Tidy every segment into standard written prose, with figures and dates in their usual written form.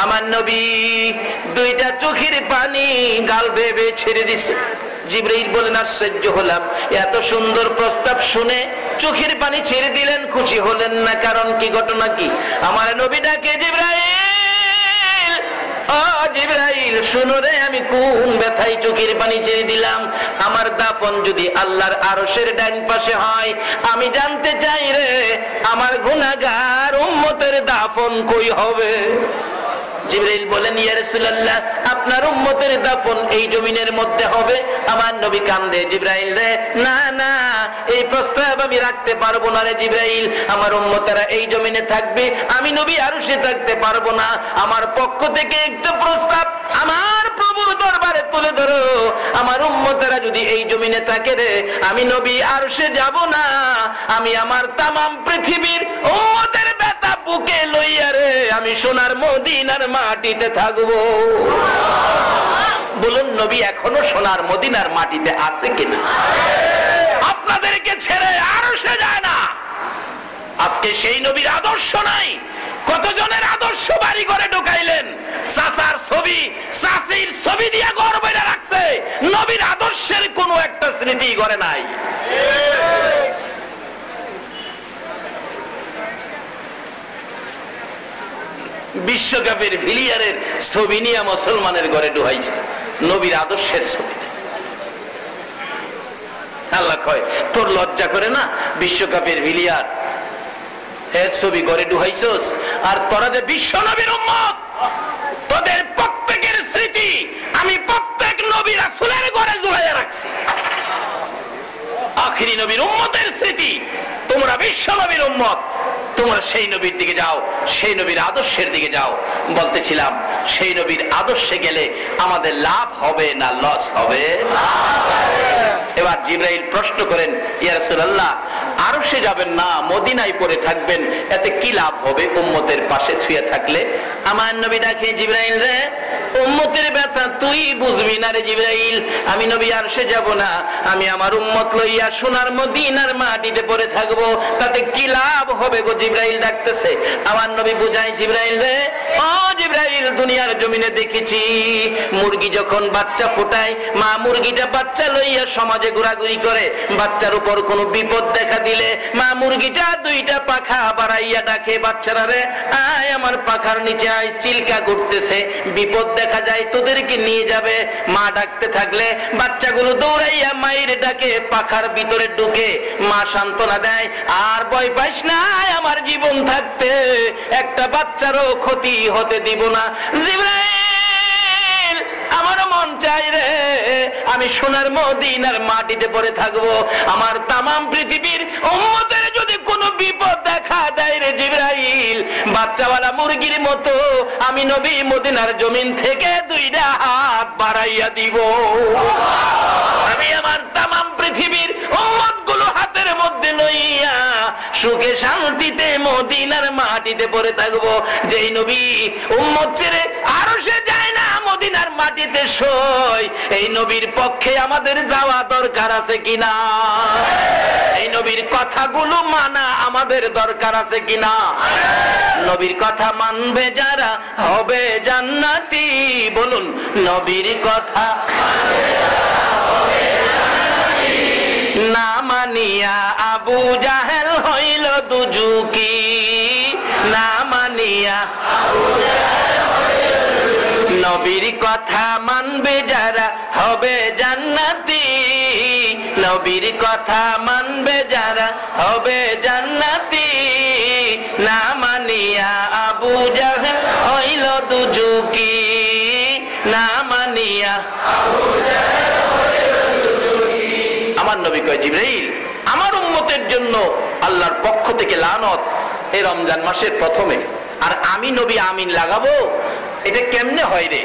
আমার নবী দুইটা চোখের পানি গাল বেয়ে বেয়ে ছেড়ে দিছে। জিবরাইল বলেন আশ্চর্য হলাম, এত সুন্দর প্রস্তাব শুনে চোখের পানি ছেড়ে দিলেন, খুশি হলেন না? কারণ কি, ঘটনা কি? আমার নবী ডাকে, জিবরাইল, ও জিবরাইল শুনো রে, আমি কোন ব্যথায় চোখের পানি ছেড়ে দিলাম? আমার দাফন যদি আল্লাহর আরশের ডান পাশে হয়, আমি জানতে চাই রে আমার গুনাহগার উম্মতের দাফন কই হবে? জিবরাইল বলেন, ইয়া রাসূলুল্লাহ, আপনার উম্মতের দাফন এই জমিনের মধ্যে হবে। আমার নবী কান্দে, জিবরাইল রে, না না, এই প্রস্তাব আমি রাখতে পারবো না রে জিবরাইল। আমার উম্মতেরা এই জমিনে থাকবে, আমি নবী আরশে থাকতে পারবো না। আমার পক্ষ থেকে একটা প্রস্তাব আমার প্রভুর দরবারে তুলে ধরো, আমার উম্মতেরা যদি এই জমিনে থাকে রে, আমি নবী আরশে যাব না, আমি আমার তামাম পৃথিবীর উম্মতের ব্যথা বুকে লইয়া রে আমি সোনার মদিনার মাটিতে থাকবো। বলুন, নবী এখনো সোনার মদিনার মাটিতে আছে কিনা? আপনাদেরকে ছেড়ে আরশে যায় না। আজকে সেই নবীর আদর্শ নাই। কতজনের আদর্শ বাড়ি করে ঢুকাইলেন, চাচার ছবি, চাচির ছবি দিয়ে ঘর বাইরে রাখছে, নবীর আদর্শের কোনো একটা স্মৃতি করে নাই। বিশ্বকাপের ভিলিয়ারের ছবি নিয়ে মুসলমানের ঘরে ঢুকাইছে, নবীর আদর্শের ছবি। আল্লাহ কয়, তোর লজ্জা করে না বিশ্বকাপের ভিলিয়ার এর ছবি ঘরে ঢুকাইছস? আর তোরা যে বিশ্ব নবীর উম্মত, তোদের প্রত্যেকের স্মৃতি আমি প্রত্যেক নবী রাসূলের ঘরে ঝুলাইয়া রাখছি। আখিরি নবীর উম্মতের স্মৃতি, তোমরা বিশ্ব নবীর উম্মত, তোমরা সেই নবীর দিকে যাও, সেই নবীর আদর্শের দিকে যাও। বলতেছিলাম, সেই নবীর আদর্শে গেলে আমাদের লাভ হবে না লস হবে? এবার জিবরাইল প্রশ্ন করেন, ইয়া রাসূলুল্লাহ, আরশে যাবেন না, মদিনায় পড়ে থাকবেন, এতে কি লাভ হবে উম্মতের পাশে ছুঁয়ে থাকলে? আমার নবী ডাকে, জিবরাইল রে, উম্মতের ব্যথা তুই বুঝবি না রে জিবরাইল। আমি নবী আরশে যাব না, আমি আমার উম্মত লইয়া সোনার মদিনার মাটিতে পড়ে থাকবো, তাতে কি লাভ হবে গো? জিবরাইল ডাকতেছে। আমার নবী বুঝায়, জিবরাইল রে, ও জিবরাইল, দুনিয়ার জমিনে দেখেছি মুরগি যখন বাচ্চা ফোটায়, মা মুরগিটা বাচ্চা লইয়া সমাজে ঘোরাঘুরি করে, বাচ্চার উপর কোনো বিপদ দেখা দিলে মা মুরগিটা দুইটা পাখা বাড়াইয়া ডাকে, বাচ্চারা রে আয় আমার পাখার নিচে আয়, চিল্কা করতেছে, বিপদ দেখা যায় তোদেরকে নিয়ে যাবে। মা ডাকতে থাকলে বাচ্চাগুলো দৌড়াইয়া মায়ের ডাকে পাখার ভিতরে ঢুকে, মা সান্ত্বনা দেয়, আর ভয় পাইস না, আমার জীবন থাকতে একটা বাচ্চারও ক্ষতি হতে দিব না। জিবরাইল, আমারও মন চাই রে আমি সোনার মদিনার মাটিতে পড়ে থাকবো, আমার তামাম পৃথিবীর উম্মতের যদি কোনো বিপদ দেখা দেয় রে জিবরাইল, বাচ্চাওয়ালা মুরগির মতো আমি নবী মদিনার জমিন থেকে দুইটা হাত বাড়াইয়া দিব। আমি আমার তামাম পৃথিবীর উম্মতগুলো হাতের মধ্যে লইয়া সুখে শান্তিতে মদিনার মাটিতে পড়ে থাকবো। যেই নবী উম্মত ছেড়ে আরশে যায় না, মদিনার মাটিতে সই, এই নবীর পক্ষে আমাদের যাওয়া দরকার আছে কিনা? এই নবীর কথাগুলো মানা আমাদের দরকার আছে কিনা? নবীর কথা মানবে যারা হবে জান্নাতি। বলুন, নবীর কথা না মানিয়া আবু জাহেল হইল দুজুকি, না মানিয়া নবীর কথা মানবে যারা হবে জান্নাতি, নবীর কথা মানবে যারা হবে জান্নাতি, না মানিয়া আবু জাহেল হইল দুজুকি, না মানিয়া আবু জাহেল হইল দুজুকি। আমার নবী কয়, জিবরাইল, আমার উম্মতের জন্য আল্লাহর পক্ষ থেকে লানত এই রমজান মাসের প্রথমে, আর আমি নবী আমিন লাগাবো, এটা কেমনে হয় রে?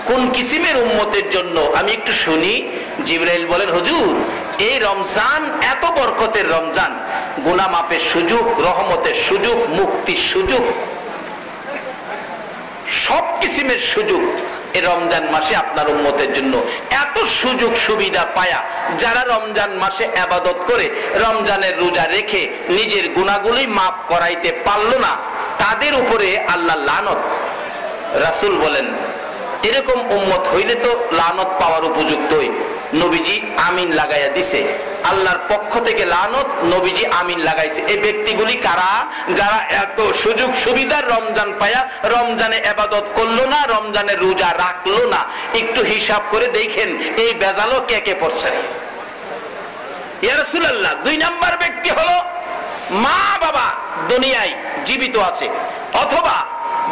কোন কিসিমের উম্মতের জন্য আমি একটু শুনি। জিবরাইল বলেন, হুজুর, এই রমজান এত বরকতের রমজান, গুনাহ মাফের সুযোগ, রহমতের সুযোগ, মুক্তির সুযোগ, সব কিসিমের সুযোগ এই রমজান মাসে আপনার উম্মতের জন্য। এত সুযোগ সুবিধা পায়া যারা রমজান মাসে ইবাদত করে, রমজানের রোজা রেখে নিজের গুনাহগুলি মাফ করাইতে পারলো না, তাদের উপরে আল্লাহ লানত। রাসূল বলেন এরকম উম্মত হইলে তো লানত পাওয়ার উপযুক্তই। নবীজি আমিন লাগাইয়া দিছে, আল্লাহর পক্ষ থেকে লানত, নবীজি আমিন লাগাইছে। এই ব্যক্তিগুলি কারা? যারা এত সুযোগ সুবিধার রমজান পায়া রমজানে ইবাদত করলো না, রমজানে রোজা রাখলো না। একটু হিসাব করে দেখেন এই বেজালও কে কে পড়ছে। ইয়া রাসূলুল্লাহ, 2 নাম্বার ব্যক্তি হলো মা বাবা দুনিয়ায় জীবিত আছে, অথবা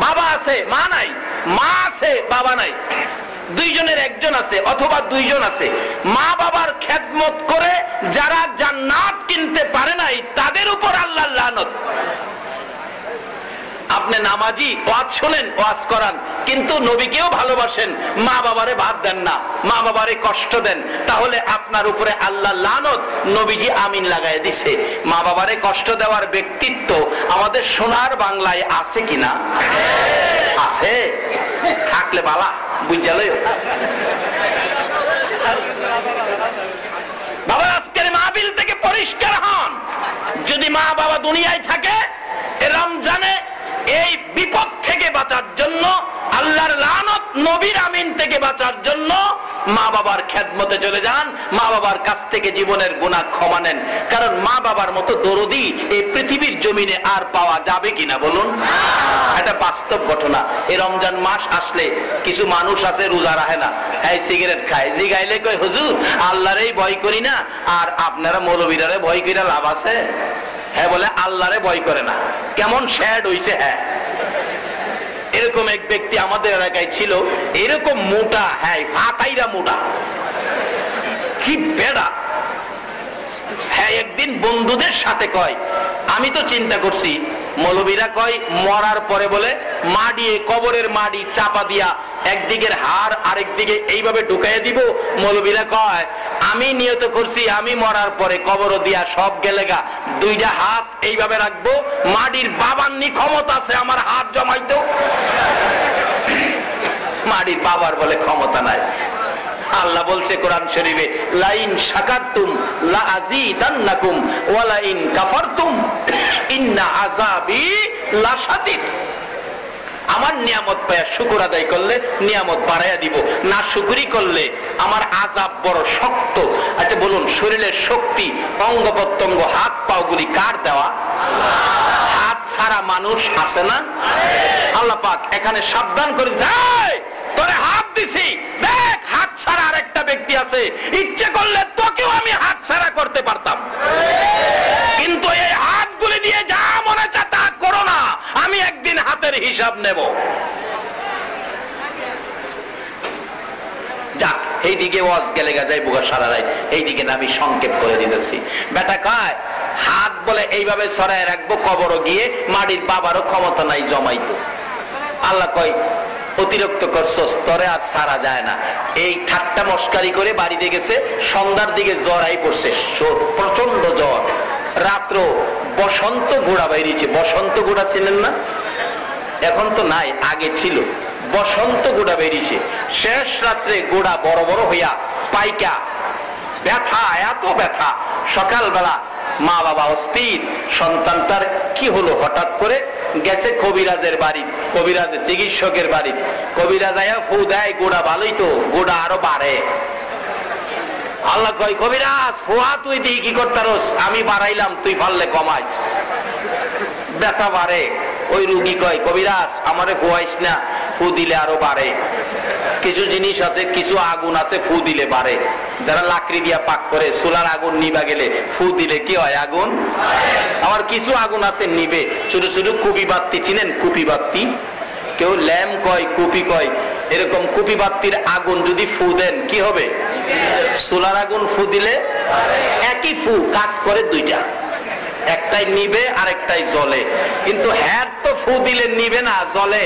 বাবা আছে মা নাই, মা আছে বাবা নাই, দুইজনের একজন আছে অথবা দুইজন আছে। মা বাবার খেদমত করে যারা জান্নাত কিনতে পারে নাই তাদের উপর আল্লাহর লানত। আপনি নামাজি, ওয়াজ শোনেন, ওয়াজ করান, কিন্তু নবীকেও ভালোবাসেন, মা বাবারে ভাত দেন না, মা বাবারে কষ্ট দেন, তাহলে আপনার উপরে আল্লাহর লানত। নবীজি আমিন লাগায় দিছে। মা বাবারে কষ্ট দেওয়ার ব্যক্তিত্ব আমাদের সোনার বাংলায় আছে কিনা? আছে, থাকলে বালা বুঝালে। বাবা আজকের মাহফিল থেকে পরিষ্কার হন, যদি মা বাবা দুনিয়ায় থাকে রমজানে এই বিপদ থেকে বাঁচার জন্য, আল্লাহর লানত নবীর আমিন থেকে বাঁচার জন্য মা বাবার খেদমতে চলে যান, মা বাবার কাছ থেকে জীবনের গুনাহ ক্ষমা নেন। কারণ মা বাবার মতো দরদি এই পৃথিবীর জমিনে আর পাওয়া যাবে কিনা বলুন? এটা বাস্তব ঘটনা। এই রমজান মাস আসলে কিছু মানুষ আছে রোজা রাখে না, এই সিগারেট খায়, জিগাইলে কয় হুজুর আল্লাহরেই ভয় করি না, আর আপনারা মৌলবীরারে ভয় কইরা লাভ আছে? হ্যাঁ বলে আল্লাহরে ভয় করে না। কেমন শ্যাড হইছে। হ্যাঁ, এরকম এক ব্যক্তি আমাদের এলাকায় ছিল, এরকম মোটা, হ্যাঁ ফাতাইরা মোটা, কি বেড়া। হ্যাঁ, একদিন বন্ধুদের সাথে কয়, আমি তো চিন্তা করছি, মৌলবীরা কয় মরার পরে বলে মাটি, কবরের মাটি চাপা দিয়া একদিকের হাড় আরেকদিকে এইভাবে ঢুকাইয়া দিব। মৌলবীরা কয় আমি নিয়ত করছি আমি মরার পরে কবর দিয়া সব গেলেগা, 2টা হাত এইভাবে রাখবো, মাটির বাবান্নি ক্ষমতা আছে আমার হাত জমাইতো। মাটির বাবার বলে ক্ষমতা নাই। আল্লাহ বলছে কোরআন শরীফে, লাইন শাকারতুম লা আযীদান্নাকুম ওয়া লাইন কাফারতুম ইন্না আযাবি লাশাদীদ। আমার নিয়ামত পায়া শুকর আদায় করলে নিয়ামত বাড়াইয়া দিব, না শুকরি করলে আমার আযাব বড় শক্ত। আচ্ছা বলুন, শরীরের শক্তি, অঙ্গ প্রত্যঙ্গ, হাত পা গুলি কার দেওয়া? হাত ছাড়া মানুষ আছে না? আল্লাহ পাক এখানে সাবধান করে যায়, তোরে হাত দিছি, দেখ হাত ছাড়া আরেকটা ব্যক্তি আছে, ইচ্ছে করলে তোকেও আমি হাত ছাড়া করতে পারতাম, কিন্তু এই হাতগুলি দিয়ে যা মনে চায় তা করো না, আমি একদিন হাতের হিসাব নেব। যাক, এইদিকে ওয়াজ গেলে যাই বোগা সারা রাত, এইদিকে না আমি সংক্ষেপ করে দিতেছি। বেটা কয় হাত বলে এইভাবে ছড়ায় রাখবো, কবরও গিয়ে মাটির বাবারও ক্ষমতা নাই জমাইতো। আল্লাহ কয় অতিরিক্ত করছস, তরে আর সারা যায় না। এই ঠাট্টা মস্কারি করে বাড়িতে গেছে, সন্ধ্যার দিকে জ্বর আই পড়ছে, প্রচন্ড জ্বর। রাত্র বসন্ত ঘোড়া বাইরেছে। বসন্ত ঘোড়া ছিলেন না? এখন তো নাই, আগে ছিল। বসন্ত গোড়া বেরিয়েছে। শেষ রাত্রে গোড়া বড় বড় হইয়া পাইকা, ব্যথা, এত ব্যথা। সকালবেলা মা বাবা অস্থির, সন্তানটার কি হলো, হঠাৎ করে গেছে কবিরাজের বাড়ি, কবিরাজের চিকিৎসকের বাড়ি। কবিরাজ আয়া ফু দেয়, গোড়া ভালোই তো, গোড়া আরো বাড়ে। আল্লাহ কয় কবিরাজ ফুয়া তুই দিয়ে কি করতারস? আমি বাড়াইলাম, তুই পারলে কমাইস, ব্যথা বাড়ে। ওই রুগী কয় কবিরাজ আমারে ফুয়াইস না, ফু দিলে আরো বাড়ে। কিছু জিনিস আছে, কিছু আগুন আছে ফু দিলে বাড়ে। যারা লাকড়ি দিয়া পাক করে, চুলার আগুন নিবা গেলে ফু দিলে কি হয়? আগুন। আবার কিছু আগুন আছে নিবে, ছোট ছোট কুপি বাতি, চিনেন কুপি বাতি? কেউ ল্যাম্প কয়, কুপি কয়। এরকম কুপি বাতির আগুন যদি ফু দেন কি হবে? চুলার আগুন ফু দিলে একই ফু কাজ করে দুইটা, একটাই নিবে আর একটাই জ্বলে। কিন্তু হ্যাঁ তো ফু দিলে নিবে না, জ্বলে।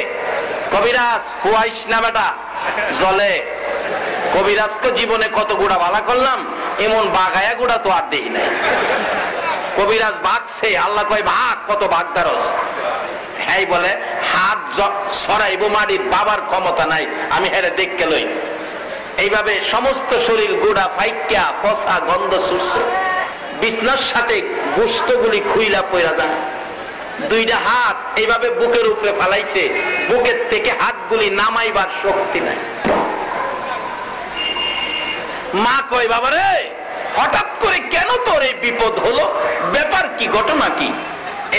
কবিরাজ ফুয়াইস না বেটা, জ্বলে। কবিরাজকে জীবনে কত গুড়া ভালা করলাম, এমন বাগায়া গুড়া তো আর দেই নাই। কবিরাজ বাঘছে, আল্লাহ কয় ভাগ, কত বাগদারস। হ্যাঁ বলে হাত সরাইবো, মাটির বাবার ক্ষমতা নাই, আমি হেরে দেখকে লই। এইভাবে সমস্ত শরীর গোড়া ফাইকা ফসা গন্ধ ছুটছে, বিছনার সাথে গোস্তগুলি খুইলা পয়রা যায়। দুইটা হাত এইভাবে বুকের উপরে ফালাইছে, বুকের থেকে হাতগুলি নামাইবার শক্তি নাই। মা কয়, বাবা রে হঠাৎ করে কেন তোর এই বিপদ হলো, ব্যাপার কি, ঘটনা কি?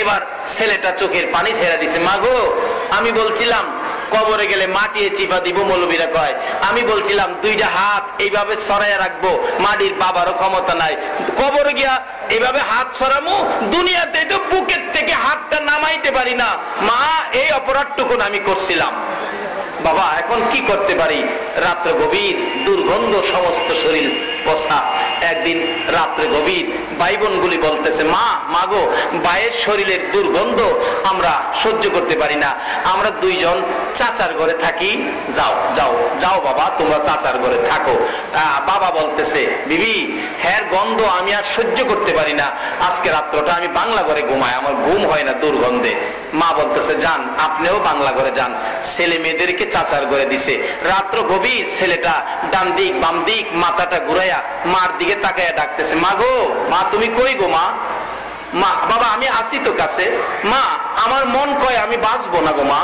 এবার ছেলেটা চোখের পানি ছেড়ে দিছে। মা গো, আমি বলছিলাম কবরে গেলে মাটিয়ে চিপা দিব, মৌলবীরা কয়। আমি বলছিলাম দুইটা হাত এইভাবে ছড়াইয়া রাখবো, মাটির বাবারও ক্ষমতা নাই, কবরে গিয়া এইভাবে হাত ছড়ামু, দুনিয়াতে তো বুকের থেকে হাতটা নামাইতে পারি না। মা, এই অপরাধটুকু আমি করছিলাম। বাবা এখন কি করতে পারি? রাত্র গভীর, দুর্গন্ধ, সমস্ত শরীর পচা। একদিন রাত্রে গভীর ভাই বোনগুলি বলতেছে, মা, মাগো, ভাইয়ের শরীরের দুর্গন্ধ আমরা সহ্য করতে পারি না, আমরা দুইজন চাচার ঘরে থাকি, যাও যাও যাও বাবা, তোমরা চাচার ঘরে থাকো। বাবা বলতেছে, বিবি, হ্যাঁ গন্ধ আমি আর সহ্য করতে পারি না, আজকে রাত্রটা আমি বাংলা ঘরে ঘুমাই, আমার ঘুম হয় না দুর্গন্ধে। মা বলতেছে, যান, আপনিও বাংলা ঘরে যান। ছেলে মেয়েদেরকে চাচার ঘরে দিছে। রাত্র গভীর, ছেলেটা ডান দিক বাম দিক মাথাটা ঘুরাইয়া মার দিকে তাকাইয়া ডাকতেছে, মা গো, মা তুমি কই গো? মা, মা, বাবা আমি আসি তো কাছে। মা, আমার মন কয় আমি বাঁচবো না গো। মা,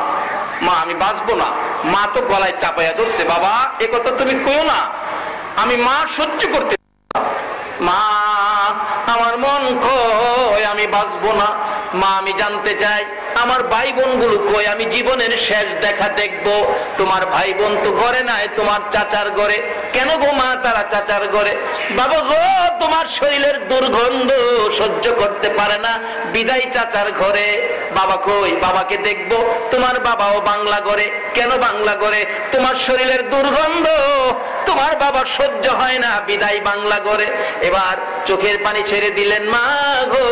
মা আমি বাঁচবো না। মা তো গলায় চাপাইয়া ধরছে, বাবা এ কথা তুমি কইও না, আমি মা সহ্য করতে পারি না। মা, আমার মন কয় আমি বাঁচবো না। মা, আমি জানতে চাই আমার ভাই বোন গুলো কই, আমি জীবনের শেষ দেখা দেখবো। তোমার ভাই বোন তো ঘরে নাই, তোমার চাচার ঘরে। কেন গো মা তারা চাচার ঘরে? বাবা গো, তোমার শরীরের দুর্গন্ধ সহ্য করতে পারে না, বিদায় চাচার ঘরে। বাবা কই? বাবাকে দেখবো। তোমার বাবাও বাংলা ঘরে। কেন বাংলা ঘরে? তোমার শরীরের দুর্গন্ধ তোমার বাবা সহ্য হয় না, বিদায় বাংলা ঘরে। এবার চোখের পানি ছেড়ে দিলেন। মা গো,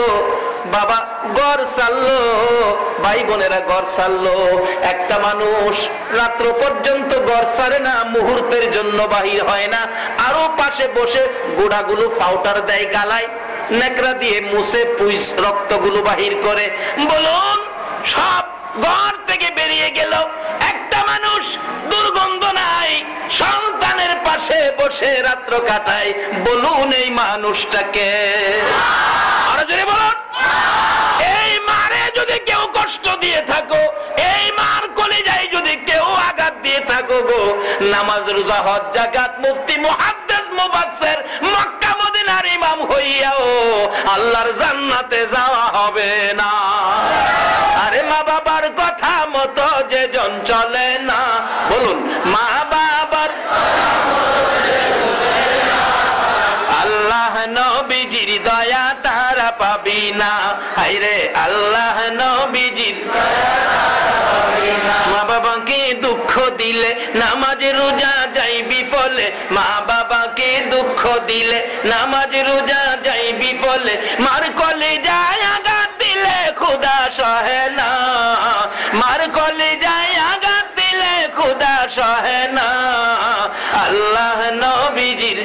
বাবা ঘর ছাড়লো, ভাই বোনেরা ঘর ছাড়লো। একটা মানুষ রাত্র পর্যন্ত ঘর ছাড়ে না, মুহূর্তের জন্য বাহির হয় না। আরো পাশে বসে গোড়াগুলো পাউডার দেয় গালায়, নেকড়া দিয়ে মুছে পুইস রক্তগুলো বাহির করে। বলুন, সব ঘর থেকে বেরিয়ে গেল, একটা মানুষ দুর্গন্ধ নাই, সন্তানের পাশে বসে রাত্র কাটায়। বলুন এই মানুষটাকে? আরো জোরে বলুন। এই মারে যদি কেউ কষ্ট দিয়ে থাকো, এই মার কলিজায় যদি কেউ আঘাত দিয়ে থাকো গো, নামাজ রোজা হজ যাকাত মুফতি মুহাদ্দিস মুফাসসির মক্কা মদিনার ইমাম হইয়াও আল্লাহর জান্নাতে যাওয়া হবে না। আরে মা বাবার কথা মতো যে জন চলে না, বলুন মা বাবার আল্লাহ নবীজির দয়া তারা পাবি না। হায়রে আল্লাহ নবীজির মা বাবাকে দুঃখ দিলে নামাজ রোজা যাইবি ফলে। মা বাবাকে দুঃখ দিলে নামাজ রোজা যাইবি ফলে। মার কলিজায় আঘাত দিলে খোদা সহে না, মার কলিজায় আঘাত দিলে খোদা সহে না। আল্লাহ নবীজির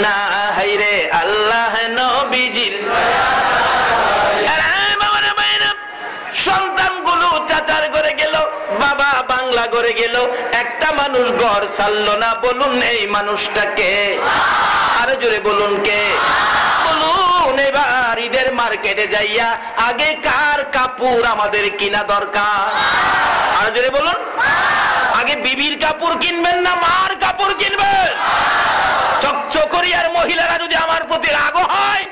না, হায়রে আল্লাহ নবীজির। সন্তানগুলো চাচার ঘরে গেল, বাবা বাংলা ঘরে গেল, একটা মানুষ ঘর ছাড়লো না। বলুন এই মানুষটাকে? আরো জোরে বলুন কে? বলুন। এবার ঈদের মার্কেটে যাইয়া আগে কার কাপড় আমাদের কিনা দরকার? আরো জোরে বলুন। আগে বিবির কাপড় কিনবেন না মার কাপড় কিনবেন? চকচকরিয়ার মহিলারা যদি আমার প্রতি রাগ হয়,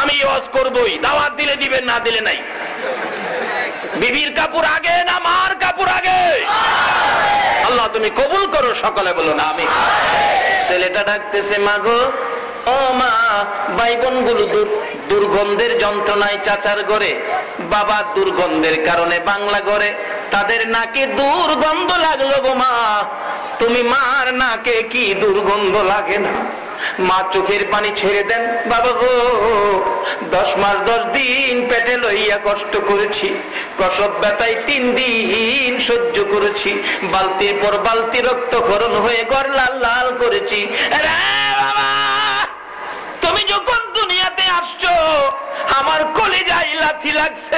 আমি ওয়াজ করবই, দাওয়াত দিলে দিবেন, না দিলে নাই। বিবির কাপড় আগে না মার কাপড় আগে? আল্লাহ তুমি কবুল করো, সকলে বলো না আমি। ছেলেটা ডাকতেছে, মা গো, ও মা, ভাই বোন গুলো দুর্গন্ধের যন্ত্রণায় চাচার ঘরে, বাবা দুর্গন্ধের কারণে বাংলা ঘরে। তাদের নাকে দুর্গন্ধ লাগলো গো মা, তুমি মার নাকে কি দুর্গন্ধ লাগে না? মা চোখের পানি ছেড়ে দেন। বাবা গো, 10 মাস 10 দিন পেটে লইয়া কষ্ট করেছি, প্রসব ব্যথায় 3 দিন সহ্য করেছি, বালতির পর বালতি রক্তক্ষরণ হয়ে ঘর লাল লাল করেছি। রে বাবা, তুমি যখন দুনিয়াতে আসছো আমার কলিজায় লাথি লাগছে,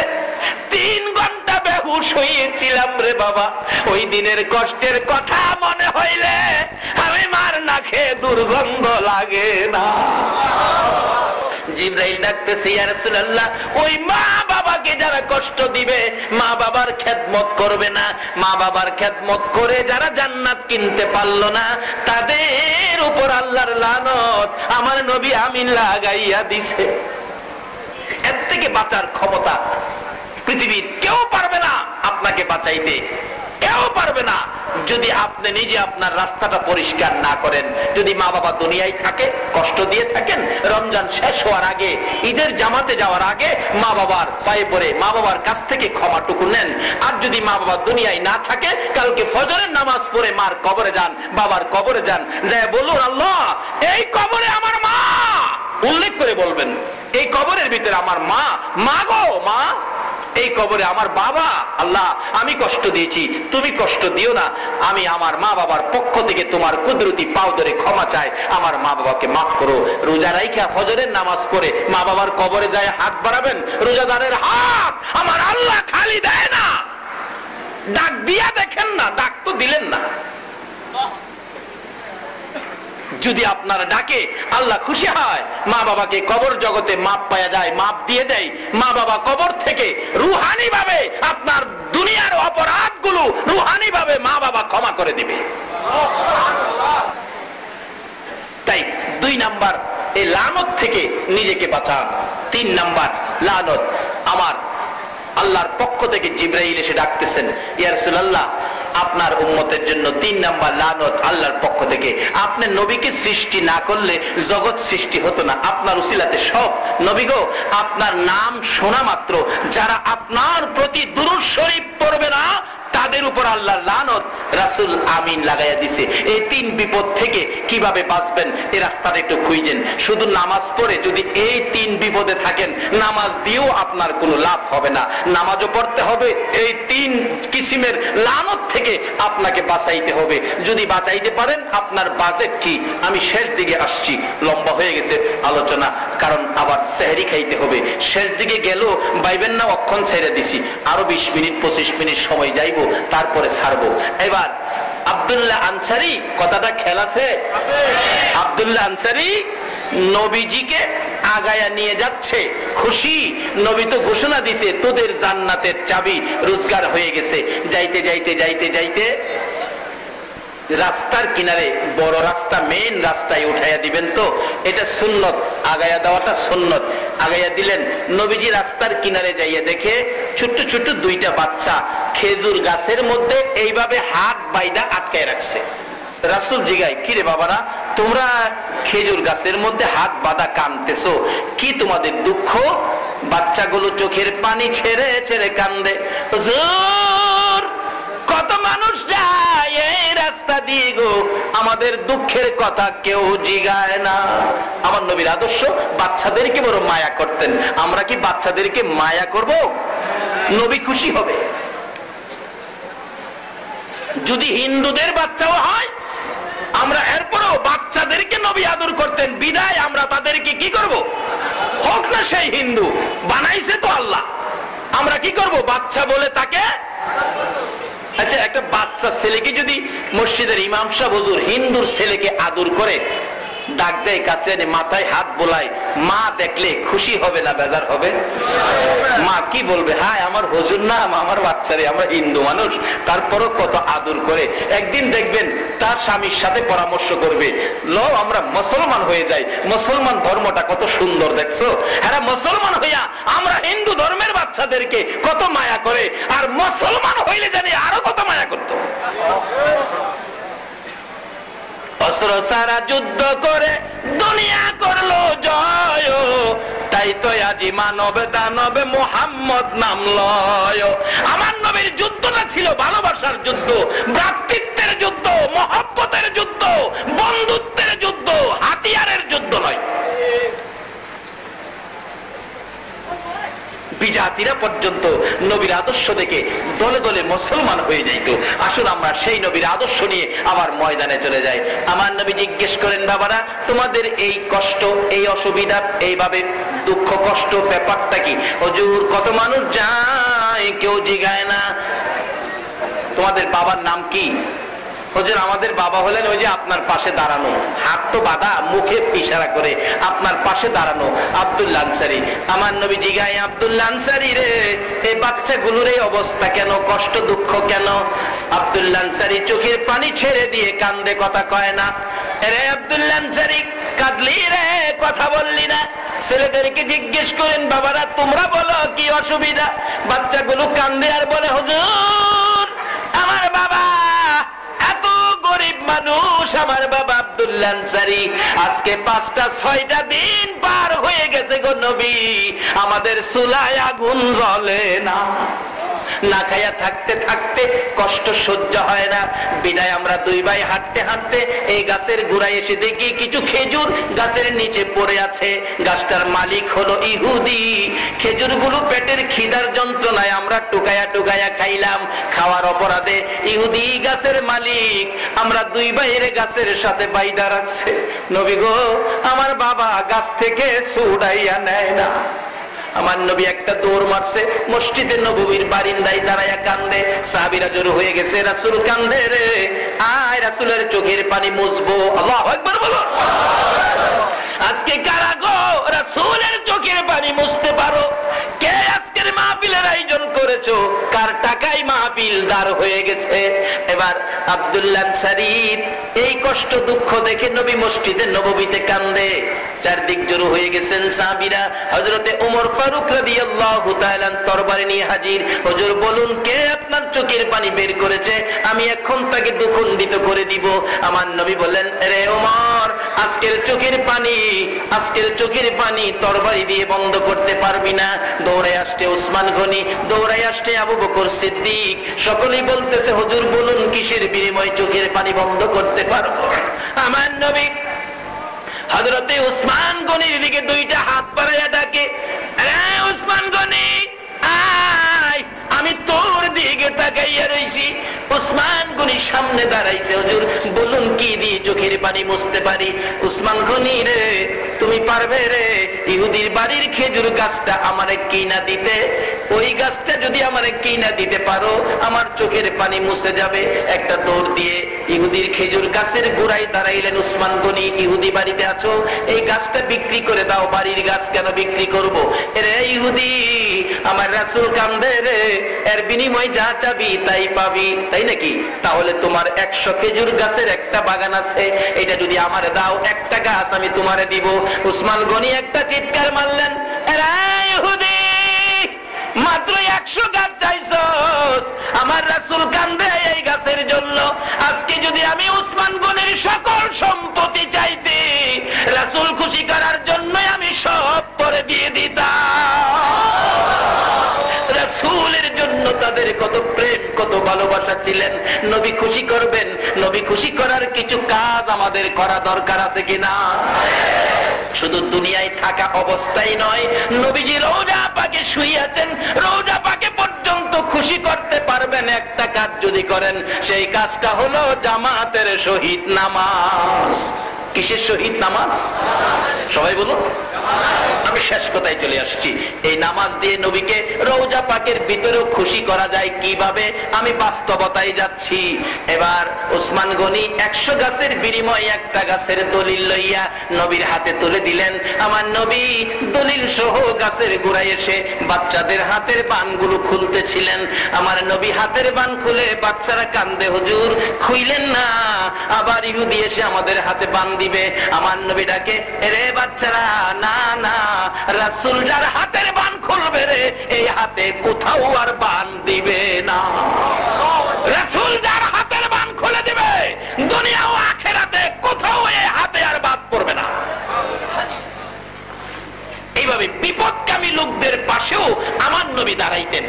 3 ঘন্টা বেহুশ হয়েছিলাম রে বাবা। ওই দিনের কষ্টের কথা মনে হইলে আমি মার নাকে দুর্গন্ধ লাগে না। জিবরাইল জিবরাইল ডাকতেছে, ইয়া রাসূলুল্লাহ, ওই মা বাবাকে যারা কষ্ট দিবে, মা বাবার খেদমত করবে না, মা বাবার খেদমত করে যারা জান্নাত কিনতে পারলো না, তাদের উপর আল্লাহর লানত আমার নবী আমিন লাগাইয়া দিছে। এর থেকে বাঁচার ক্ষমতা পৃথিবীর কেউ পারবে না আপনাকে বাঁচাইতে, কেউ পারবে না যদি আপনি নিজে আপনার রাস্তাটা পরিষ্কার না করেন। যদি মা বাবা দুনিয়ায় থাকে, কষ্ট দিয়ে থাকেন, রমজান শেষ হওয়ার আগে, ঈদের জামাতে যাওয়ার আগে মা বাবার পায়ে পড়ে মা বাবার কাছ থেকে ক্ষমাটুকু নেন। আর যদি মা বাবা দুনিয়ায় না থাকে, কালকে ফজরের নামাজ পড়ে মার কবরে যান, বাবার কবরে যান, যায় বলুন, আল্লাহ এই কবরে আমার মা, উল্লেখ করে বলবেন এই কবরের ভিতরে আমার মা, মা গো মা, এই কবরে আমার বাবা, আল্লাহ আমি কষ্ট দিয়েছি, তুমি কষ্ট দিও না, আমি আমার মা বাবার পক্ষ থেকে তোমার কুদরতি পাও ধরে ক্ষমা চাই, আমার মা বাবাকে মাফ করো। রোজা রাইখা ফজরের নামাজ পড়ে মা বাবার কবরে যায় হাত বাড়াবেন, রোজাদারের হাত আমার আল্লাহ খালি দেয় না, ডাক দিয়া দেখেন না, ডাক তো দিলেন না। যদি আপনার ডাকে আল্লাহ খুশি হয়, মা বাবাকে কবর জগতে মাপ পাওয়া যায়, মাপ দিয়ে দেয়, মা বাবা কবর থেকে রুহানি ভাবে আপনার দুনিয়ার অপরাধগুলো রুহানি ভাবে মা বাবা ক্ষমা করে দিবে। তাই 2 নাম্বার এই লানত থেকে নিজেকে বাঁচান। 3 নাম্বার লানত, আমার আল্লাহর পক্ষ থেকে জিবরাইল এসে ডাকতেছেন, ইয়া রাসূলুল্লাহ আপনার উম্মতের জন্য 3 নাম্বার লানত আল্লাহর পক্ষ থেকে। আপনি নবীকে সৃষ্টি না করলে জগৎ সৃষ্টি হতো না, আপনার উসিলাতে সব নবী গো, আপনার নাম শোনা মাত্র যারা আপনার প্রতি দুরূদ শরীফ পড়বে না, তাদের উপর আল্লাহর লানত রাসূল আমিন লাগাইয়া দিছে। এই 3 বিপদ থেকে কিভাবে বাঁচবেন এই রাস্তাটা একটু খুঁজেন। শুধু নামাজ পড়ে যদি এই 3 বিপদে থাকেন, নামাজ দিয়েও আপনার কোনো লাভ হবে না, নামাজও পড়তে হবে, এই 3 কিসিমের লানত থেকে আপনাকে বাঁচাইতে হবে। যদি বাঁচাইতে পারেন, আপনার বাজেট কি? আমি শেষ দিকে আসছি, লম্বা হয়ে গেছে আলোচনা, কারণ আবার সেহরি খাইতে হবে। শেষ দিকে গেল বাইবেন না, অক্ষণ ছেড়ে দিছি, আরো 20 মিনিট 25 মিনিট সময় যাইবো, তারপরে ছাড়বো। এবার আব্দুল্লাহ আনসারী, কথাটা খেল আছে, আব্দুল্লাহ আনসারী নবীজিকে আগায়া নিয়ে যাচ্ছে, খুশি। নবী তো ঘোষণা দিছে তোদের জান্নাতের চাবি রোজগার হয়ে গেছে। যাইতে যাইতে যাইতে যাইতে রাস্তার কিনারে, বড় রাস্তা, মেইন রাস্তায় উঠাইয়া দিবেন, তো এটা সুন্নত, আগায়া দেওয়াটা সুন্নত। আগাইয়া দিলেন, নবীজি রাস্তার কিনারে যাইয়া দেখে ছোট্ট ছোট্ট 2টা বাচ্চা খেজুর গাছের মধ্যে এইভাবে হাত বাইদা আটকায় রাখছে। রাসূল জিগায়, কি রে বাবারা, তোমরা খেজুর গাছের মধ্যে হাত বাঁধা কাঁদতেছো, কি তোমাদের দুঃখ? বাচ্চাগুলো চোখের পানি ছেড়ে ছেড়ে কান্দে। হুজুর, কত মানুষ যায় এই রাস্তা দিয়ে গো, আমাদের দুঃখের কথা কেউ জিগায় না। আমার নবীর আদর্শ, বাচ্চাদেরকে বড় মায়া করতেন। আমরা কি বাচ্চাদেরকে মায়া করব? নবী খুশি হবে। যদি হিন্দুদের বাচ্চাও হয়, আমরা এরপরেও বাচ্চাদেরকে নবী আদর করতেন, বিদায় আমরা তাদেরকে কি করব? হোক না সেই হিন্দু, বানাইছে তো আল্লাহ, আমরা কি করব? বাচ্চা বলে তাকে। আচ্ছা, একটা বাচ্চা ছেলেকে যদি মসজিদের ইমাম সাহেব হুজুর হিন্দুর ছেলেকে আদর করে, ডাক দেয় কাছে, মাথায় হাত বোলায়, মা দেখলে খুশি হবে না বেজার হবে? মা কি বলবে? হায় আমার হুজুর না, আমার বাচ্চারে, আমরা হিন্দু মানুষ, তারপরও কত আদর করে। একদিন দেখবেন তার স্বামীর সাথে পরামর্শ করবে, লো আমরা মুসলমান হয়ে যাই, মুসলমান ধর্মটা কত সুন্দর, দেখছো? হ্যাঁ, মুসলমান হইয়া আমরা হিন্দু ধর্মের বাচ্চাদেরকে কত মায়া করে, আর মুসলমান হইলে জানি আরো কত মায়া করতো। অস্ত্র সারা যুদ্ধ করে দুনিয়া করলো জয়, তাই তো আজি মানবে দানবে মুহাম্মদ নাম লয়। আমার নবীর যুদ্ধটা ছিল ভালোবাসার যুদ্ধ, ভ্রাতৃত্বের যুদ্ধ, মহব্বতের যুদ্ধ, বন্ধুত্বের যুদ্ধ, হাতিয়ারের যুদ্ধ নয়। বিজাতিরা পর্যন্ত নবীর আদর্শ দেখে দলে দলে মুসলমান হয়ে যাইত। আসুন আমরা সেই নবীর আদর্শ নিয়ে আবার ময়দানে চলে যাই। আমার নবী জিজ্ঞেস করেন, বাবারা তোমাদের এই কষ্ট, এই অসুবিধা, এইভাবে দুঃখ কষ্ট ব্যাপারটা কি? হুজুর কত মানুষ যায়, কেউ জিগায় না। তোমাদের বাবার নাম কি? হুজুর আমাদের বাবা হলেন ওই যে আপনার পাশে দাঁড়ানো, হাত তো বাঁধা, মুখে ইশারা করে আপনার পাশে দাঁড়ানো আব্দুল্লাহ আনসারী। আমার নবী জিগায়, আব্দুল্লাহ আনসারী রে, এই বাচ্চাগুলোর এই অবস্থা কেন, কষ্ট দুঃখ কেন? আব্দুল্লাহ আনসারী চোখের পানি ছেড়ে দিয়ে কান্দে, কথা কয় না। রে আব্দুল্লাহ আনসারী, কাঁদলি রে, কথা বললি না? ছেলেদেরকে জিজ্ঞেস করেন, বাবারা তোমরা বলো কি অসুবিধা? বাচ্চাগুলো কান্দে আর বলে, হুজুর আমার বাবা এত গরিব মানুষ, আমার বাবা আব্দুল্লাহ আনসারী আজকে 5টা-6টা দিন পার হয়ে গেছে গো নবী, আমাদের চুলায় আগুন জ্বলে না, না খাইয়া থাকতে থাকতে কষ্ট সহ্য হয় না। বিদায় আমরা দুই ভাই হাঁটতে হাঁটতে এই গাছের গোড়ায় এসে দেখি কিছু খেজুর গাছের নিচে পড়ে আছে। গাছটার মালিক হলো ইহুদি। খেজুরগুলো পেটের খিদার যন্ত্রণায় আমরা টুকায়া টুকায়া খাইলাম। খাওয়ার অপরাধে ইহুদি গাছের মালিক আমরা দুই ভাইয়ের গাছের সাথে বাইদা রাখছে। নবী গো, আমার বাবা গাছ থেকে ছুড়াইয়া নেয় না। আমার নবী একটা দৌড় মারছে, মসজিদে নববীর বারিন্দায় দাঁড়ায়া কান্দে। সাহাবীরা জড়ো হয়ে গেছে, রাসূল কান্দে রে, আয় রাসূলের চোখের পানি মুছবো। আল্লাহু আকবার বলো। আজকে কারা গো রাসূলের চোখের পানি মুছতে পারো? কে আজকের মাহফিলের আয়োজন করেছো? কার টাকায় মাহফিল দাঁড় হয়ে গেছে? এবার আব্দুল্লাহ আনসারীর এই কষ্ট দুঃখ দেখে নবী মসজিদে নববীতে কান্দে। চারদিক জড়ো হয়ে গেছেন সাহাবীরা। হযরতে ওমর ফারুক রাদিয়াল্লাহু তাআলা তরবারি নিয়ে হাজির। হুজুর বলুন, কে আপনার চোখের পানি বের করেছে? আমি এখন তাকে দ্বিখণ্ডিত করে দিব। আমার নবী বলেন, রে ওমর, আজকের চোখের পানি তরবারি দিয়ে বন্ধ করতে পারবি না। দৌড়ে আসছে উসমান গনি, দৌড়ে আসছে আবু বকর সিদ্দিক। সকলেই বলতেছে, হুজুর বলুন কিসের বিনিময়ে চোখের পানি বন্ধ করতে পারবো? আমার নবী হযরতে উসমান গনির দিকে 2টা হাত বাড়াইয়া ডাকে, আরে উসমান গনি আয়, আমি তোর দিকে তাকাইয়া রইছি। উসমান গনি সামনে দাঁড়াইছে। হুজুর বলুন কি দিয়ে চোখের পানি মুছতে পারি? উসমান গনি রে, তুমি পারবে রে ইহুদির বাড়ির খেজুর গাছটা আমারে কিনা দিতে? ওই গাছটা যদি আমারে কিনা দিতে পারো, আমার চোখের পানি মুছে যাবে। একটা দৌড় দিয়ে ইহুদির খেজুর গাছের গোড়ায় দাঁড়াইলেন উসমান গনি। ইহুদি বাড়িতে আছো, এই গাছটা বিক্রি করে দাও। বাড়ির গাছ কেন বিক্রি করব? রে ইহুদি, আমার রাসূল কান্দে রে, এর বিনিময় যা চাবি তাই পাবি, তাই নাকি? তাহলে তোমার 100 খেজুর গাছের একটা বাগান আছে, এটা যদি আমারে দাও, একটা গাছ আমি তোমারে দিব। উসমান গনি একটা চিৎকার মারলেন, রে ইহুদি, মাত্র 100 গাছ চাইছস? আমার রাসূল কান্দে এই গাছের জন্য। আজকে যদি আমি উসমান গনির সকল সম্পত্তি চাইতে, রাসূল খুশি করার জন্য আমি সব করে দিয়ে দিতাম। রাসূলের জন্য তাদের কত প্রেম, কত ভালোবাসা ছিলেন। নবী খুশি করবেন, নবী খুশি করার কিছু কাজ আমাদের করা দরকার আছে কিনা? শুধু দুনিয়ায় থাকা অবস্থায় নয়, নবীজি রওজা পাকে শুইয়াছেন, রওজা পাকে পর্যন্ত খুশি করতে পারবেন একটা কাজ যদি করেন। সেই কাজটা হলো জামাতের শহীদ নামাজ। কিসের শহীদ নামাজ? সবাই বলুন। আমি শেষ কথায় চলে আসছি। এই নামাজ দিয়ে নবীকে রওজা পাকের ভিতরেও খুশি করা যায় কিভাবে, আমি বাস্তবতায় যাচ্ছি। এবার উসমান গনি 100 গাছের বিনিময়ে একটা গাছের দলিল লইয়া নবীর হাতে তুলে দিলেন। আমার নবী দলিল সহ গাছের গোড়ায় এসে বাচ্চাদের হাতের বানগুলো খুলতেছিলেন। আমার নবী হাতের বান খুলে, বাচ্চারা কান্দে, হুজুর খুইলেন না, আবার ইহুদি এসে আমাদের হাতে বান দিবে। আমার নবী ডাকে, রে বাচ্চারা, না না, রাসূল যার হাতের বান খুলবে রে, এই হাতে কোথাও আর বান দিবে না। রাসূল যার হাতের বান খুলে দিবে, দুনিয়া ও আখিরাতে কোথাও এই হাতে আর বাদ পড়বে না। এইভাবে বিপদকামী লোকদের পাশেও আমার নবী দাঁড়াইতেন।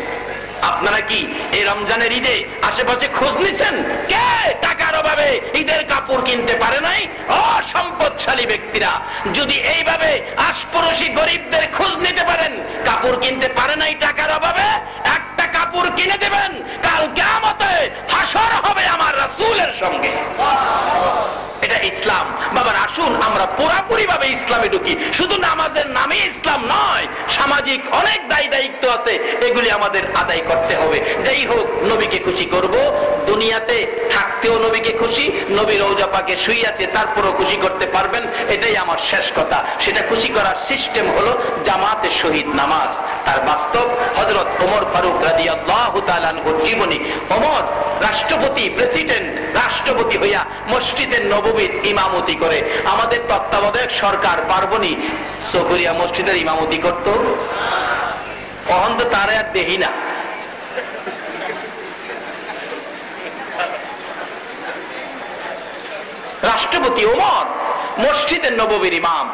আপনারা কি এই রমজানের ঈদে আশেপাশে খোঁজ নিছেন? কে টাকার অভাবে ঈদের কাপড় কিনতে পারে নাই? অসম্পদশালী ব্যক্তিরা যদি এইভাবে আশপাশি গরিবদের খোঁজ নিতে পারেন, কাপড় কিনতে পারে নাই টাকার অভাবে, একটা কাপড় কিনে দেবেন, কাল কিয়ামতে হাসর হবে আমার রাসূলের সঙ্গে। এটা ইসলাম। বাবার আসুন আমরা পুরাপুরি ভাবে ইসলামে ঢুকি। শুধু নামাজের নামে ইসলাম নয়, সামাজিক অনেক দায়িত্ব আছে, এগুলি আমাদের আদায় করতে হবে। যাই হোক, নবীকে খুশি করব, দুনিয়াতে থাকতেও নবীকে খুশি, নবী রওজা পাকে শুয়ে আছে তারপরও খুশি করতে পারবেন, এটাই আমার শেষ কথা। সেটা খুশি করার সিস্টেম হলো জামাতে শহীদ নামাজ। তার বাস্তব হযরত ওমর ফারুক রাদিয়াল্লাহু তাআলা আনহুর জীবনী। ওমর রাষ্ট্রপতি, প্রেসিডেন্ট, রাষ্ট্রপতি হইয়া মসজিদের নববীর ইমামতি করে। আমাদের তত্ত্বাবধায়ক সরকার পার্বণী চকরিয়া মসজিদের ইমামতি করত, অহন তো তারে আর দেখি না। রাষ্ট্রপতি ওমর মসজিদের নববীর ইমাম,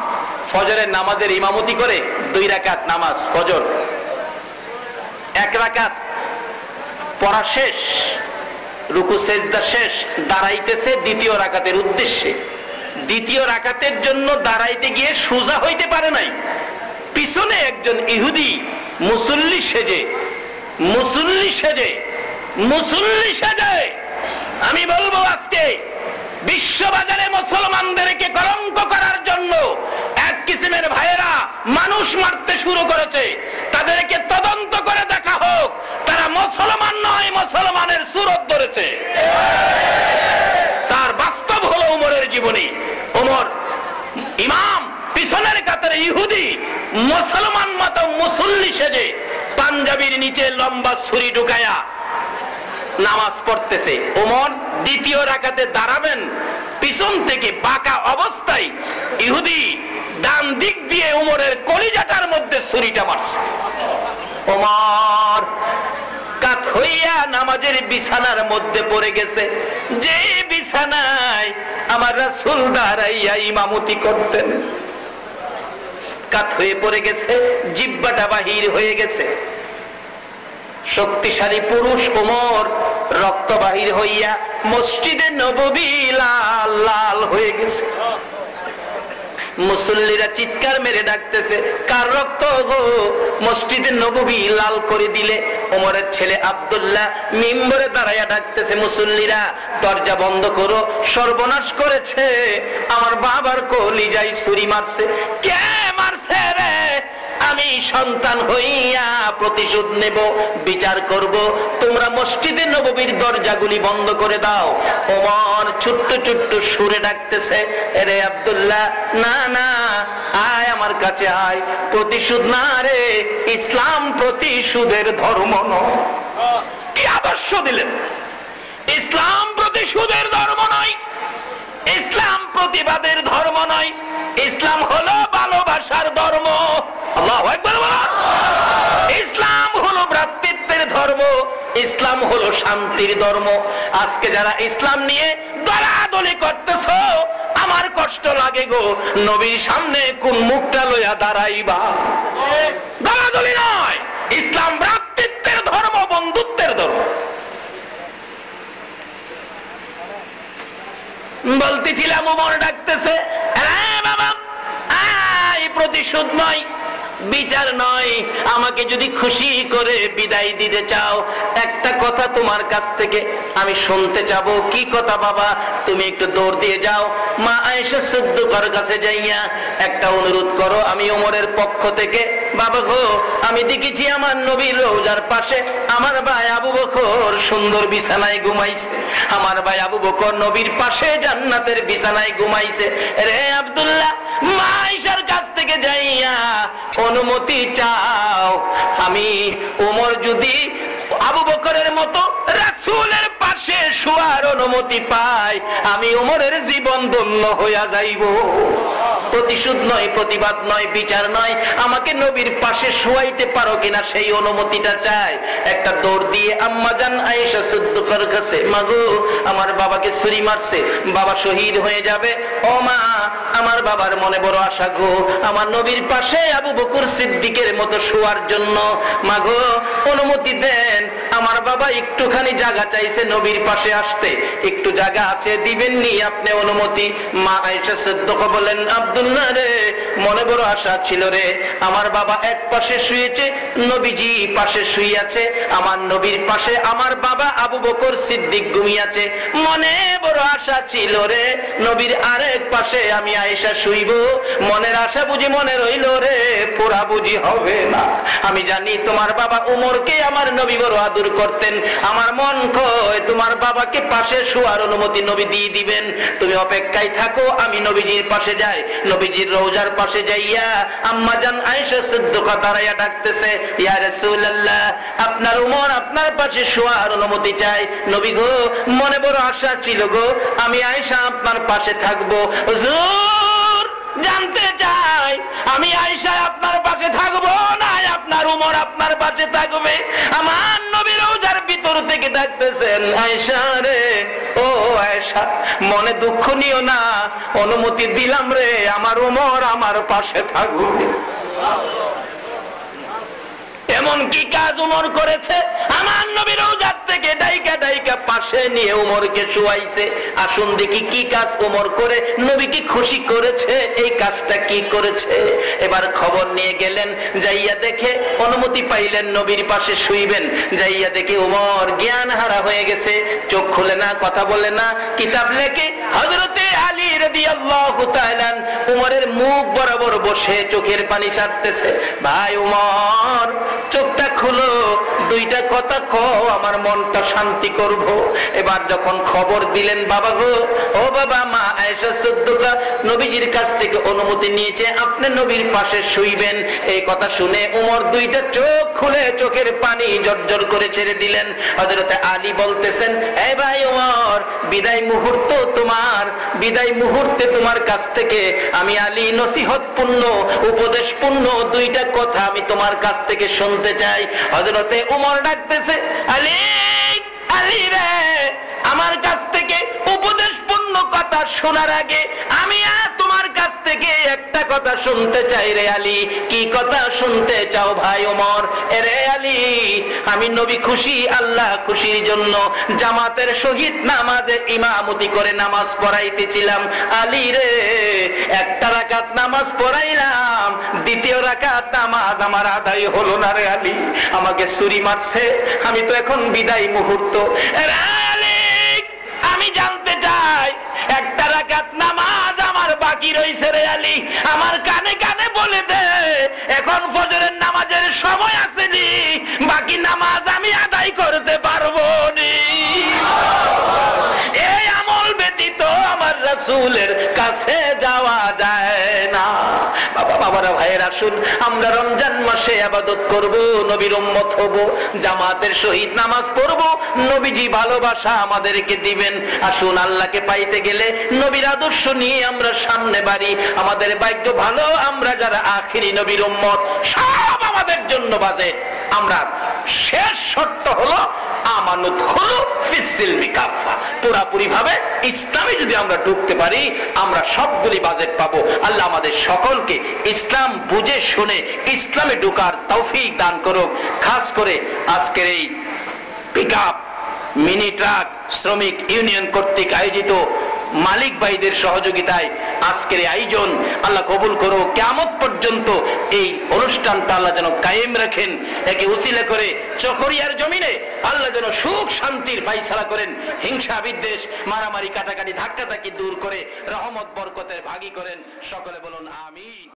ফজরের নামাজের ইমামতি করে। 2 রাকাত নামাজ ফজর, 1 রাকাত পড়া শেষ, রুকু সেজদা শেষ, দাঁড়াইতেছে দ্বিতীয় রাকাতের উদ্দেশ্যে। দ্বিতীয় রাকাতের জন্য দাঁড়াইতে গিয়ে সোজা হইতে পারে নাই। পিছনে একজন ইহুদি মুসল্লি সেজে আমি বলবো আজকে বিশ্ববাজারে মুসলমানদেরকে কলঙ্ক করার জন্য এক কিসিমের ভাইয়েরা মানুষ মারতে শুরু করেছে। তাদেরকে তদন্ত করে দেখা হোক তারা মুসলমান নয়, মুসলমানের সুরত ধরেছে। তার বাস্তব হলো ওমরের জীবনী। ওমর ইমাম, পিছনের কাতারে ইহুদি মুসলমান মত মুসল্লি সেজে পাঞ্জাবির নিচে লম্বা ছুরি ঢুকায়া নামাজ পড়তেছে। ওমর দ্বিতীয় রাকাতে দাঁড়াবেন, পিছন থেকে বাঁকা অবস্থায় ইহুদি ডান দিক দিয়ে ওমরের কলিজাটার মধ্যে ছুরিটা মারছে। ওমর কাত হইয়া নামাজের বিছানার মধ্যে পড়ে গেছে, যে বিছানায় আমার রাসূল দাঁড়াইয়া ইমামতি করতেন। কাত হয়ে পড়ে গেছে, জিহ্বাটা বাহির হয়ে গেছে। শক্তিশালী পুরুষ ওমর রক্ত বাহির হইয়া মসজিদে নববী লাল লাল হয়ে গেছে। মুসল্লিরা চিৎকার মেরে ডাকতেছে, কার রক্ত গো? মসজিদে নববী লাল করে দিলে। ওমরের ছেলে আব্দুল্লাহ মিম্বরে দাঁড়াইয়া ডাকতেছে, মুসল্লিরা দরজা বন্ধ করো, সর্বনাশ করেছে, আমার বাবার কলিজায় ছুরি মারছে। কে মারছে রে? আমি সন্তান হইয়া প্রতিশোধ নেব, বিচার করব, তোমরা মসজিদে নববীর দরজাগুলি বন্ধ করে দাও। ওমর ছোট্ট ছোট্ট সুরে ডাকতেছে, রে আব্দুল্লাহ, না না, আয় আমার কাছে আয়। প্রতিশোধ না রে, ইসলাম প্রতিশোধের ধর্ম নয়। কি আদর্শ দিলেন! ইসলাম প্রতিশোধের ধর্ম নয়, ইসলাম প্রতিবাদের ধর্ম নয়, ইসলাম হলো ভালোবাসার ধর্ম। আল্লাহু আকবার বলুন। ইসলাম হলো ভ্রাতৃত্বের ধর্ম, ইসলাম হলো শান্তির ধর্ম। আজকে যারা ইসলাম নিয়ে দলাদলি করতেছো, আমার কষ্ট লাগে গো। নবীর সামনে কোন মুখটা লইয়া দাঁড়াইবা? দলাদলি নয়, ইসলাম ভ্রাতৃত্বের ধর্ম, বন্ধুত্বের ধর্ম। বলতেছিলাম ওমর ডাকতেছে, বাবা আয়, প্রতিশোধ নয়, বিচার নয়, আমাকে যদি খুশি করে বিদায় দিতে চাও, একটা কথা তোমার কাছ থেকে আমি শুনতে চাবো। কি কথা বাবা? তুমি একটু দৌড় দিয়ে যাও, মা আয়েশা সিদ্দিকার কাছে যাইয়া একটা অনুরোধ করো আমি ওমরের পক্ষ থেকে। বাবা গো, আমি দেখেছি আমার নবীর রওজার পাশে আমার ভাই আবু বকর সুন্দর বিছানায় ঘুমাইছে, আমার ভাই আবু বকর নবীর পাশে জান্নাতের বিছানায় ঘুমাইছে। রে আব্দুল্লাহ, মা আয়েশার কাছ থেকে যাইয়া অনুমতি চাও, আমি ওমর যদি আবু বকরের মতো রাসূলের পাশে শোয়ার অনুমতি পাই, আমি ওমরের জীবন ধন্য হইয়া যাইব। প্রতিশোধ নয়, প্রতিবাদ নয়, বিচার নয়, আমাকে নবীর পাশে শোয়াইতে পারো কিনা সেই অনুমতিটা চাই। একটা দৌড় দিয়ে আম্মা জান আয়েশা সিদ্দিকার কাছে, মাগো আমার বাবাকে ছুরি মারছে, বাবা শহীদ হয়ে যাবে। ও মা, আমার বাবার মনে বড় আশা গো, আমার নবীর পাশে আবু বকর সিদ্দিকের মতো শোয়ার জন্য। মাগো অনুমতি দেন, আমার বাবা একটুখানি জায়গা চাইছে নবীর পাশে আসতে, একটু জায়গা আছে, দিবেননি আপনি অনুমতি? মা আয়েশা সিদ্দিকা বলেন, আব্দুল্লাহ রে, মনে বড় আশা ছিল রে, আমার বাবা এক পাশে শুয়েছে, নবীজি পাশে শুইয়াছে, আমার নবীর পাশে আমার বাবা আবু বকর সিদ্দিক ঘুমিয়েছে, মনে বড় আশা ছিল রে, নবীর আরেক পাশে আমি আয়েশা শুইব, মনের আশা বুঝি মনে রইল রে, পুরা বুঝি হবে না। আমি জানি তোমার বাবা ওমরকে আমার নবী বড় আদর করতেন, আমার মন কয় তোমার বাবাকে পাশে শোয়ার অনুমতি নবী দিয়ে দিবেন, তুমি অপেক্ষায় থাকো, আমি নবীজির পাশে যাই। নবীজির রওজার পাশে যাইয়া আম্মা জান আয়েশা সিদ্দিকা দাঁড়াইয়া ডাকতেছে, ইয়া রাসূলুল্লাহ, আপনার উমর আপনার পাশে শোয়ার অনুমতি চাই। নবী গো, মনে বড় আশা ছিল গো, আমি আয়েশা আপনার পাশে থাকবো। হুজুর জানতে চাই, আমি আয়েশা আপনার পাশে থাকবো না আপনার উমর আপনার পাশে থাকবে? আমার নবী রওজার ভিতর থেকে ডাকতেছেন, আয়েশা রে, ও আয়েশা, মনে দুঃখ নিও না, অনুমতি দিলাম রে, আমার উমর আমার পাশে থাকবে। এমন কি কাজ উমর করেছে? আমার নবী রওজার থেকে ডাইকা ডাইকা পাশে নিয়ে উমরকে শুয়াইছে। আসুন দেখি কি কাজ উমর করে নবী কি খুশি করেছে, এই কাজটা কি করেছে। এবার খবর নিয়ে গেলেন, যাইয়া দেখে অনুমতি পাইলেন নবীর পাশে শুইবেন, যাইয়া দেখে উমর জ্ঞান হারা হয়ে গেছে, চোখ খুলে না, কথা বলে না, কিতাব লেখে হযরতে আলী রাদিয়াল্লাহু তাআলা উমরের মুখ বরাবর বসে চোখের পানি ছাড়তেছে। ভাই উমর, চোখটা খুলো, দুইটা কথা কও, আমার মনটা শান্তি করব। এবার যখন খবর দিলেন, বাবা গো, ও বাবা, মা আয়েশা সিদ্দিকা নবীজির কাছ থেকে অনুমতি নিয়েছে, আপনি নবীর পাশে শুইবেন। এই কথা শুনে উমর দুইটা চোখ খুলে চোখের পানি জর্জর করে ছেড়ে দিলেন। হযরতে আলী বলতেছেন, এই ভাই উমর, বিদায় মুহূর্ত তোমার, বিদায় মুহূর্তে তোমার কাছ থেকে আমি আলী নসিহতপূর্ণ উপদেশপূর্ণ দুইটা কথা আমি তোমার কাছ থেকে শুনতে চাই। হযরতে উমর ডাকতেছে, আলী, আলী রে, আমার কাছ থেকে উপদেশপূর্ণ কথা শোনার আগে আমি তোমার কাছ থেকে একটা কথা শুনতে চাই রে আলী। কি কথা শুনতে চাও ভাই ওমর? এরে আলী, আমি নবী খুশি, আল্লাহ খুশির জন্য জামাতের সহিত নামাজে ইমামতি করে নামাজ পড়াইতেছিলাম। আলী রে, একটা রাকাত নামাজ পড়াইলাম, দ্বিতীয় রাকাত নামাজ আমার আদায় হলো না রে আলী, আমাকে ছুরি মারছে, আমি তো এখন বিদায় মুহূর্ত। এরে আলী, আমি জানতে চাই, একটা রাকাত নামাজ আমার বাকি রইছে রে আলী, আমার কানে কানে বলে দে, এখন ফজরের নামাজের সময় আসেনি, বাকি নামাজ আমি আদায় করতে পারবো নি। এই আমল ব্যতীত আমার রাসূলের কাছে যাওয়া যায় না। বাবা, বাবারা, ভাইয়ের, আসুন আমরা রমজান মাসে ইবাদত করব, নবীর উম্মত হব, জামাতের সহিত নামাজ পড়ব, নবীজি ভালোবাসা আমাদেরকে দিবেন। আসুন আল্লাহকে পাইতে গেলে নবীর আদর্শ নিয়ে আমরা সামনে বাড়ি। আমাদের ভাগ্য ভালো, আমরা যারা আখিরি নবীর উম্মত, সব আমাদের জন্য বাজেট। আমরা শেষ শর্ত হলো আমানত হলো ফিসিলমি কাফা, পুরাপুরি ভাবে ইসলামে যদি আমরা ঢুকতে পারি, আমরা সবগুলি বাজেট পাবো। আল্লাহ আমাদের সকলকে ইসলাম বুঝে শুনে ইসলামে ঢোকার তৌফিক দান করুক। খাস করে আজকের এই পিকআপ মিনি ট্রাক শ্রমিক ইউনিয়ন কর্তৃক আয়োজিত মালিক ভাইদের সহযোগিতায় আজকের এই আয়োজন আল্লাহ কবুল করো। কিয়ামত পর্যন্ত এই অনুষ্ঠানটা আল্লাহ যেন কায়েম রাখেন। একে উসিলা করে চকরিয়ার জমিনে আল্লাহ যেন সুখ শান্তির ফায়সালা করেন, হিংসা বিদ্বেষ মারামারি কাটাকাটি ধাক্কাধাক্কি দূর করে রহমত বরকতের ভাগী করেন। সকলে বলুন আমিন।